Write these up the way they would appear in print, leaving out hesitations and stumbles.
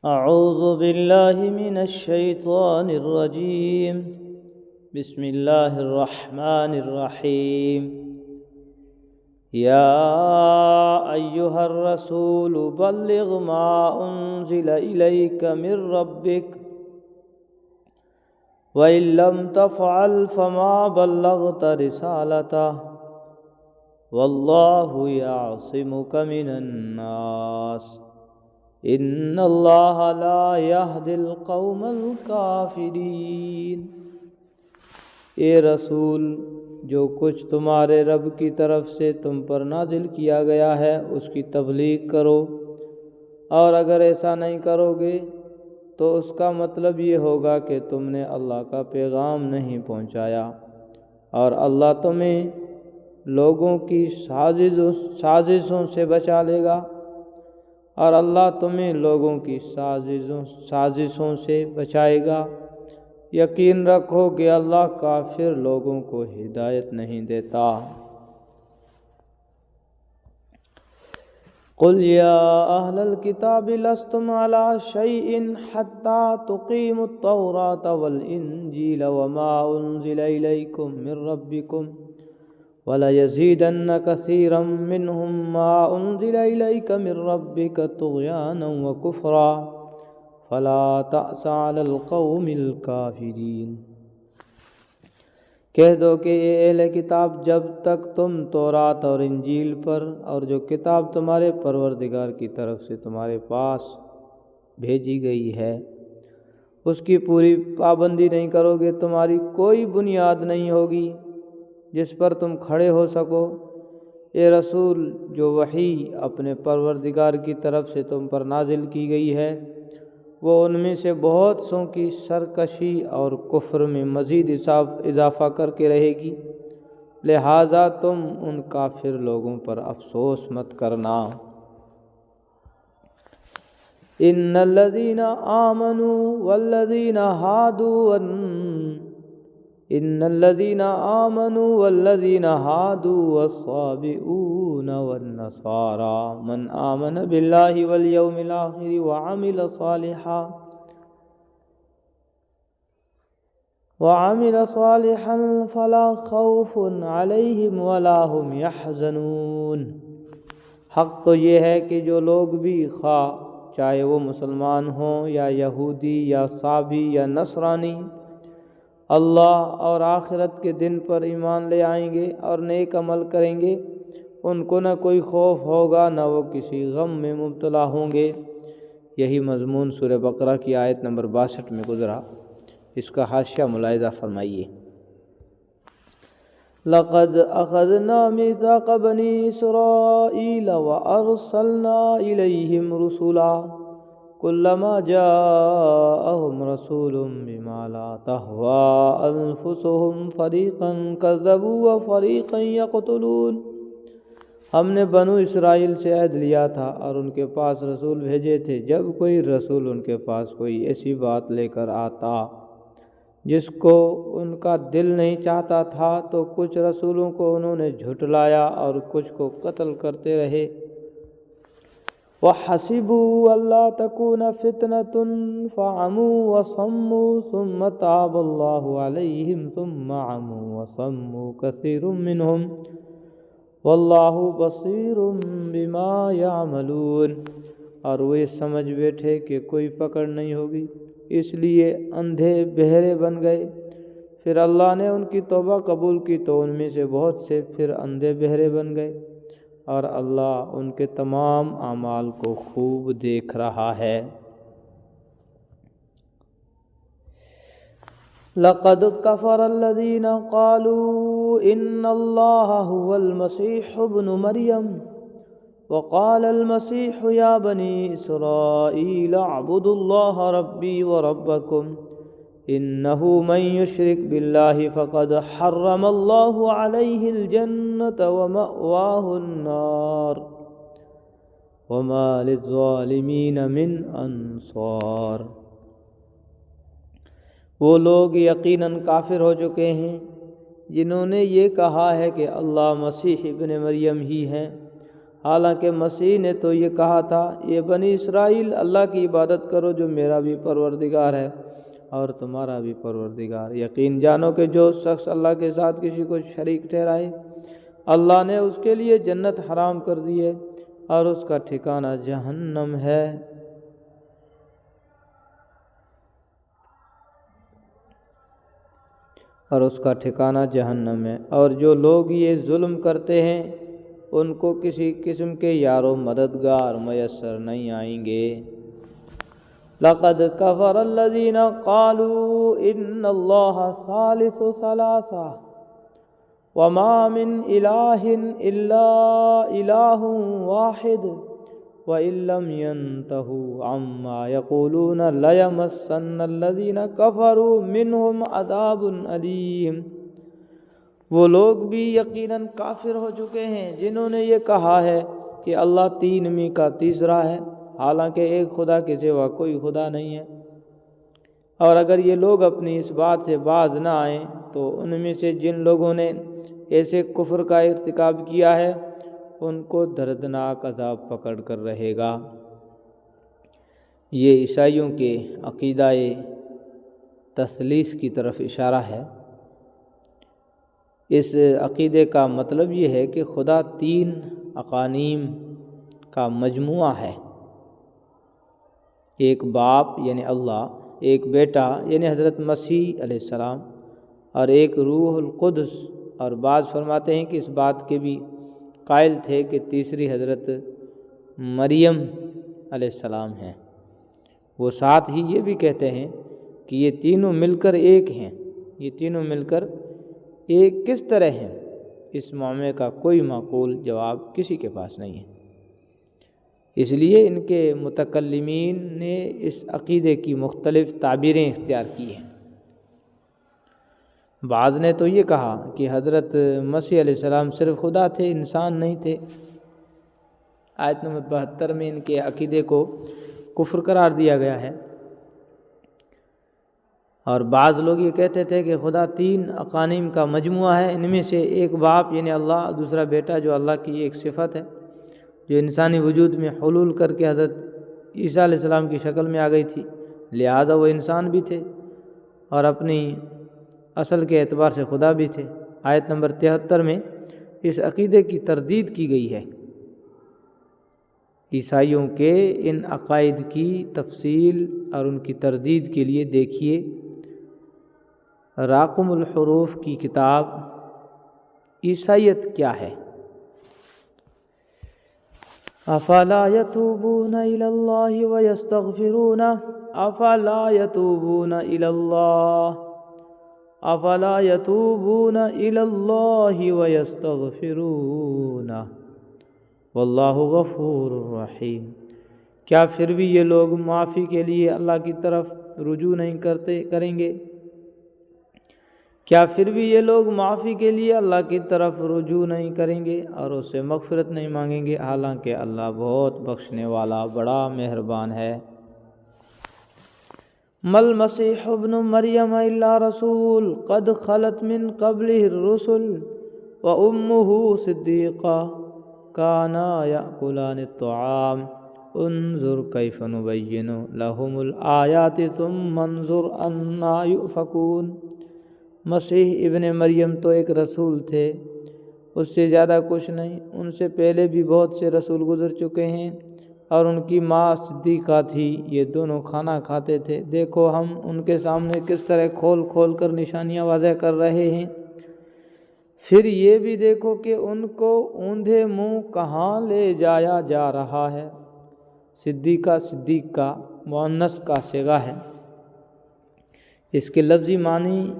أعوذ بالله من الشيطان الرجيم. بسم الله الرحمن الرحيم. يا أيها الرسول بلغ ما أنزل إليك من ربك وإن لم تفعل فما بلغت رسالته والله يعصمك من الناس ان اللہ لا يهدي القوم الكافرین. اے رسول، جو کچھ تمہارے رب کی طرف سے تم پر نازل کیا گیا ہے اس کی تبلیغ کرو، اور اگر ایسا نہیں کرو گے تو اس کا مطلب یہ ہوگا کہ تم نے اللہ کا پیغام نہیں پہنچایا، اور اللہ تمہیں لوگوں کی سازشوں سے بچا لے گا، اور اللہ تمہیں لوگوں کی سازشوں سے بچائے گا. یقین رکھو کہ اللہ کافر لوگوں کو ہدایت نہیں دیتا. قل یا اہل الکتاب لستم علی شیء حتی تقیموا التوراۃ والانجیل وما انزل الیکم من ربکم وَلَيَزِيدَنَّ كَثِيرًا مِّنْهُمْ مَا أُنزِلَ إِلَيْكَ مِن رَّبِّكَ طُغْيَانًا وَكُفْرًا فَلَا تَأْسَ عَلَى الْقَوْمِ الْكَافِرِينَ. کہہ دو کہ اے اہل کتاب، جب تک تم تورات اور انجیل پر اور جو کتاب تمہارے پروردگار کی طرف سے تمہارے پاس بھیجی گئی ہے اس کی پوری پابندی نہیں کرو گے، تمہاری کوئی بنیاد نہیں ہوگی جس پر تم کھڑے ہو سکو. اے رسول، جو وحی اپنے پروردگار کی طرف سے تم پر نازل کی گئی ہے وہ ان میں سے بہت سوں کی سرکشی اور کفر میں مزید اضافہ کر کے رہے گی، لہٰذا تم ان کافر لوگوں پر افسوس مت کرنا. ان الذين آمنوا والذين هادوا والصابئون والنصارى من آمن بالله واليوم الآخر وعمل صالحا فلا خوف عليهم ولا هم يحزنون. حق تو یہ ہے کہ جو لوگ بھی خواہ چاہے وہ مسلمان ہوں یا یہودی یا صابی یا نصرانی، اللہ اور آخرت کے دن پر ایمان لے آئیں گے اور نیک عمل کریں گے، ان کو نہ کوئی خوف ہوگا نہ وہ کسی غم میں مبتلا ہوں گے. یہی مضمون سورہ بقرہ کی آیت نمبر 62 میں گزرا. اس کا حاشیہ ملاحظہ فرمائیے. لقد اخذنا ميثاق بني اسرائيل وارسلنا اليهم رسلا كلما جاءهم رسول بما لا تهوى انفسهم فريقا كذبوا وفريقا يقتلون. ہم نے بنو اسرائیل سے عہد لیا تھا اور ان کے پاس رسول بھیجے تھے. جب کوئی رسول ان کے پاس کوئی ایسی بات لے کر آتا جس کو ان کا دل نہیں چاہتا تھا تو کچھ رسولوں کو انہوں نے جھٹلایا اور کچھ کو قتل کرتے رہے. وَحَسِبُوا أَلَّا تَكُونَ فِتْنَةٌ فَعَمُوا وَصَمُّوا ثُمَّ تَابَ اللَّهُ عَلَيْهِمْ ثُمَّ عَمُوا وَصَمُّوا كَثِيرٌ مِّنْهُمْ وَاللَّهُ بَصِيرٌ بِمَا يَعْمَلُونَ. اور وہ یہ سمجھ بیٹھے کہ کوئی پکڑ نہیں ہوگی، اس لیے اندھے بہرے بن گئے. پھر اللہ نے ان کی توبہ قبول کی تو ان میں سے بہت سے پھر اندھے بہرے بن گئے، اور اللہ ان کے تمام اعمال کو خوب دیکھ رہا ہے. لقد كفر الذين قالوا ان الله هو المسيح ابن مريم وقال المسيح يا بني إسرائيل اعبدوا الله ربي وربكم إنه من يشرك بالله فقد حرم الله عليه الجنة ومأواه النار وما للظالمين من أنصار. وہ لوگ یقیناً کافر ہو چکے ہیں جنہوں نے یہ کہا ہے کہ اللہ مسیح ابن مریم ہی ہیں، حالانکہ مسیح نے تو یہ کہا تھا، یہ بنی اسرائیل، اللہ کی عبادت کرو جو میرا بھی پروردگار ہے اور تمہارا بھی پروردگار۔ یقین جانو کہ جو شخص اللہ کے ساتھ کسی کو شریک ٹھہرائے، اللہ نے اس کے لیے جنت حرام کر دی ہے اور اس کا ٹھکانہ جہنم ہے۔ اور جو لوگ یہ ظلم کرتے ہیں ان کو کسی قسم کے یار و مددگار میسر نہیں آئیں گے۔ لقد کفر الذین قالوا ان اللہ ثالث ثلاثہ وما من الہ الا الہ واحد وَإِن لَّمْ يَنْتَهُوا عَمَّا يَقُولُونَ لَيَمَسَّنَّ الَّذِينَ كَفَرُوا مِنْهُمْ عَذَابٌ أَلِيمٌ۔ وہ لوگ بھی یقیناً کافر ہو چکے ہیں جنہوں نے یہ کہا ہے کہ اللہ تین میں کا تیسرا ہے، حالانکہ ایک خدا کے سوا کوئی خدا نہیں ہے۔ اور اگر یہ لوگ اپنی اس بات سے باز نہ آئیں تو ان میں سے جن لوگوں نے ایسے کفر کا ارتکاب کیا ہے ان کو دردناک عذاب پکڑ کر رہے گا۔ یہ عیسائیوں کے عقیدہ تثلیث کی طرف اشارہ ہے۔ اس عقیدے کا مطلب یہ ہے کہ خدا تین اقانیم کا مجموعہ ہے، ایک باپ یعنی اللہ، ایک بیٹا یعنی حضرت مسیح علیہ السلام، اور ایک روح القدس۔ اور بعض فرماتے ہیں کہ اس بات کے بھی قائل تھے کہ تیسری حضرت مریم علیہ السلام ہیں۔ وہ ساتھ ہی یہ بھی کہتے ہیں کہ یہ تینوں مل کر ایک ہیں۔ یہ تینوں مل کر ایک کس طرح ہیں؟ اس معاملے کا کوئی معقول جواب کسی کے پاس نہیں ہے۔ اس لیے ان کے متکلمین نے اس عقیدے کی مختلف تعبیریں اختیار کی ہیں۔ بعض نے تو یہ کہا کہ حضرت مسیح علیہ السلام صرف خدا تھے، انسان نہیں تھے۔ آیت نمبر 72 میں ان کے عقیدے کو کفر قرار دیا گیا ہے۔ اور بعض لوگ یہ کہتے تھے کہ خدا تین اقانیم کا مجموعہ ہے، ان میں سے ایک باپ یعنی اللہ، دوسرا بیٹا جو اللہ کی ایک صفت ہے جو انسانی وجود میں حلول کر کے حضرت عیسیٰ علیہ السلام کی شکل میں آ گئی تھی، لہٰذا وہ انسان بھی تھے اور اپنی اصل کے اعتبار سے خدا بھی تھے۔ آیت نمبر 73 میں اس عقیدے کی تردید کی گئی ہے۔ عیسائیوں کے ان عقائد کی تفصیل اور ان کی تردید کے لیے دیکھیے راقم الحروف کی کتاب عیسائیت کیا ہے۔ افلا یتوبون الی اللہ ویستغفرون افلا یتوبون الی اللہ افلا یتوبون الی اللہ ویستغفرون واللہ غفور رحیم۔ کیا پھر بھی یہ لوگ معافی کے لیے اللہ کی طرف رجوع نہیں کریں گے؟ کیا پھر بھی یہ لوگ معافی کے لیے اللہ کی طرف رجوع نہیں کریں گے اور اس سے مغفرت نہیں مانگیں گے، حالانکہ اللہ بہت بخشنے والا بڑا مہربان ہے۔ مل مسیح ابن مریم الا رسول قد خلت من قبلہ الرسل وامہ صدیقہ کانا یأکلان الطعام انظر کیف نبین لہم الآیات ثم انظر انا یؤفکون۔ مسیح ابن مریم تو ایک رسول تھے، اس سے زیادہ کچھ نہیں۔ ان سے پہلے بھی بہت سے رسول گزر چکے ہیں اور ان کی ماں صدیقہ تھی، یہ دونوں کھانا کھاتے تھے۔ دیکھو ہم ان کے سامنے کس طرح کھول کھول کر نشانیاں واضح کر رہے ہیں۔ پھر یہ بھی دیکھو کہ ان کو اوندھے منہ کہاں لے جایا جا رہا ہے۔ صدیق کا مؤنث کا صیغہ ہے۔ اس کے لفظی معنی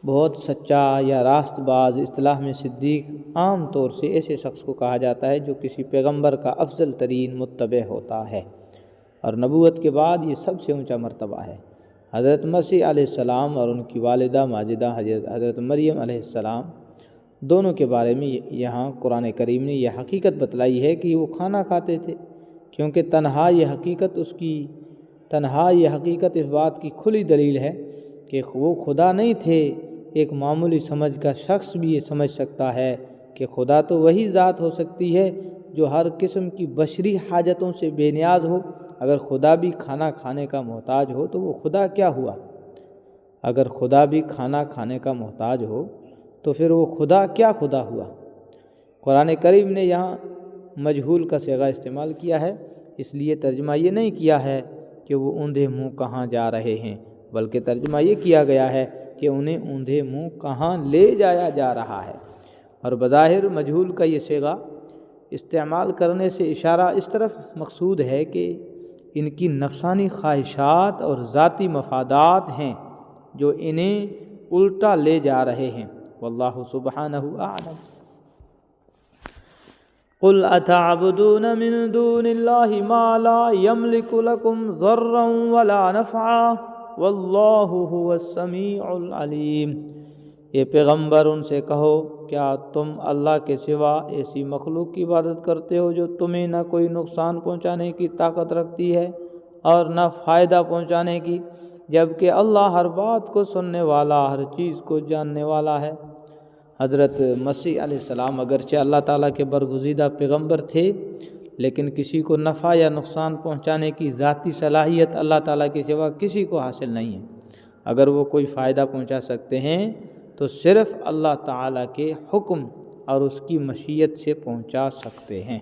بہت سچا یا راست باز۔ اصطلاح میں صدیق عام طور سے ایسے شخص کو کہا جاتا ہے جو کسی پیغمبر کا افضل ترین متبع ہوتا ہے، اور نبوت کے بعد یہ سب سے اونچا مرتبہ ہے۔ حضرت مسیح علیہ السلام اور ان کی والدہ ماجدہ حضرت مریم علیہ السلام دونوں کے بارے میں یہاں قرآن کریم نے یہ حقیقت بتلائی ہے کہ وہ کھانا کھاتے تھے، کیونکہ تنہا یہ حقیقت اس بات کی کھلی دلیل ہے کہ وہ خدا نہیں تھے۔ ایک معمولی سمجھ کا شخص بھی یہ سمجھ سکتا ہے کہ خدا تو وہی ذات ہو سکتی ہے جو ہر قسم کی بشری حاجتوں سے بے نیاز ہو۔ اگر خدا بھی کھانا کھانے کا محتاج ہو تو وہ خدا کیا ہوا؟ اگر خدا بھی کھانا کھانے کا محتاج ہو تو پھر وہ خدا کیا خدا ہوا؟ قرآن کریم نے یہاں مجہول کا صیغہ استعمال کیا ہے، اس لیے ترجمہ یہ نہیں کیا ہے کہ وہ اوندھے منہ کہاں جا رہے ہیں، بلکہ ترجمہ یہ کیا گیا ہے کہ انہیں اوندھے منہ کہاں لے جایا جا رہا ہے۔ اور بظاہر مجہول کا یہ صیغہ استعمال کرنے سے اشارہ اس طرف مقصود ہے کہ ان کی نفسانی خواہشات اور ذاتی مفادات ہیں جو انہیں الٹا لے جا رہے ہیں۔ واللہ سبحانہ اعلم۔ قل اتعبدون من دون اللہ ما لا یملک لکم ضرا ولا نفعا واللہ هو السمیع العلیم۔ یہ پیغمبر ان سے کہو، کیا تم اللہ کے سوا ایسی مخلوق کی عبادت کرتے ہو جو تمہیں نہ کوئی نقصان پہنچانے کی طاقت رکھتی ہے اور نہ فائدہ پہنچانے کی، جبکہ اللہ ہر بات کو سننے والا، ہر چیز کو جاننے والا ہے۔ حضرت مسیح علیہ السلام اگرچہ اللہ تعالیٰ کے برگزیدہ پیغمبر تھے، لیکن کسی کو نفع یا نقصان پہنچانے کی ذاتی صلاحیت اللہ تعالیٰ کے سوا کسی کو حاصل نہیں ہے۔ اگر وہ کوئی فائدہ پہنچا سکتے ہیں تو صرف اللہ تعالیٰ کے حکم اور اس کی مشیت سے پہنچا سکتے ہیں۔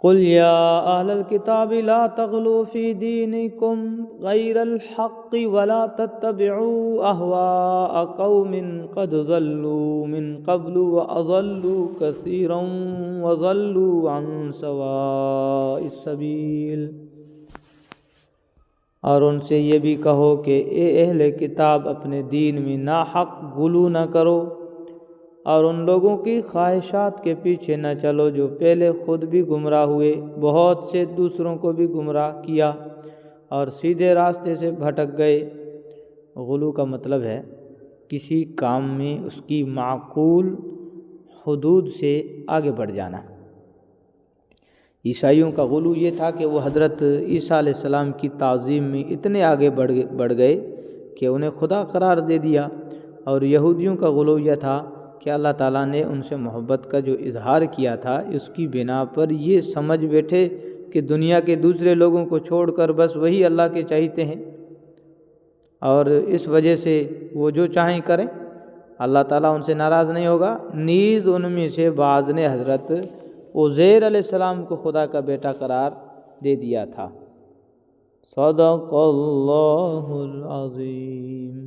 قل یا اہل الکتاب لا تغلوا فی دینکم غیر الحق ولا تتبعوا اہواء قوم قد ضلوا من قبل واضلوا کثیرا وضلوا عن سواء السبیل۔ اور ان سے یہ بھی کہو کہ اے اہل کتاب، اپنے دین میں ناحق غلو نہ کرو اور ان لوگوں کی خواہشات کے پیچھے نہ چلو جو پہلے خود بھی گمراہ ہوئے، بہت سے دوسروں کو بھی گمراہ کیا اور سیدھے راستے سے بھٹک گئے۔ غلو کا مطلب ہے کسی کام میں اس کی معقول حدود سے آگے بڑھ جانا۔ عیسائیوں کا غلو یہ تھا کہ وہ حضرت عیسیٰ علیہ السلام کی تعظیم میں اتنے آگے بڑھ گئے کہ انہیں خدا قرار دے دیا، اور یہودیوں کا غلو یہ تھا کہ اللہ تعالیٰ نے ان سے محبت کا جو اظہار کیا تھا اس کی بنا پر یہ سمجھ بیٹھے کہ دنیا کے دوسرے لوگوں کو چھوڑ کر بس وہی اللہ کے چاہتے ہیں، اور اس وجہ سے وہ جو چاہیں کریں، اللہ تعالیٰ ان سے ناراض نہیں ہوگا۔ نیز ان میں سے بعض نے حضرت عزیر علیہ السلام کو خدا کا بیٹا قرار دے دیا تھا۔ صدق اللہ العظیم۔